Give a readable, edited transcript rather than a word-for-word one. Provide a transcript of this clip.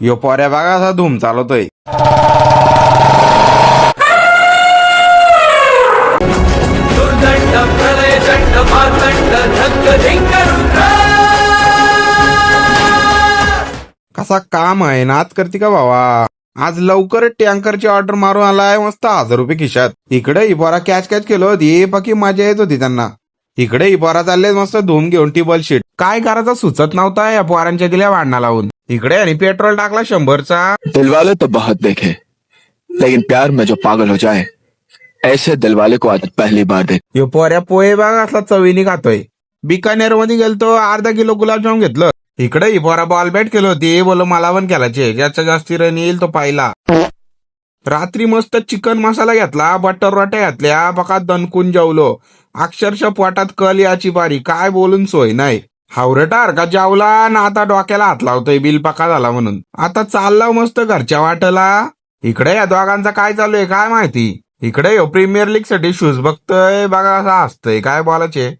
यो पोऱ्या बघा असा धूम चालवतोय. दुर्दंड प्रलय चंड मार्तंड धक्क रुद्र. कसा काम आहे नाच करते का भावा. आज लवकरच टँकरची ऑर्डर मारून आलाय, मस्त 1000 रुपये खिशात. इकडे इबोरा कॅच केलं होती, बाकी मजा येत होती त्यांना. इकडे इबोरा चालले मस्त धूम घेऊन टेबल शीट. काय करायचं सुचत नव्हता या पोरांच्या दिल्या भांडणा लावून. इकडे आणि पेट्रोल टाकला 100चा. दिलवाले तो बहुत देखे, लेकिन प्यार में जो पागल हो जाए ऐसे दिलवाले को आज पहली बार देख. यो पोऱ्या पोहे बघा असला चवीनी खातोय. बिकानेर मध्ये गेलतो, अर्धा किलो गुलाबजाम घेतलं. इकडे इबोरा बॉल बॅट केलं होती, बोल मला पण खेळायचे, ज्याचा जास्ती रन येईल तो पाहिला. रात्री मस्त चिकन मसाला घेतला, बटर रोट्या घातल्या, बका दणकून जेवलो. अक्षरशः पोटात कल याची पारी, काय बोलून सोय नाही. हावरटार का जेवला ना आता डोक्याला हात लावतोय बिल पक्का झाला म्हणून. आता चालला मस्त घरच्या वाटेला. इकडे या दोघांचा काय चालू आहे काय माहिती. इकडे प्रीमियर लीग साठी शूज बघतोय, बघा असा असतंय काय बोलायचे.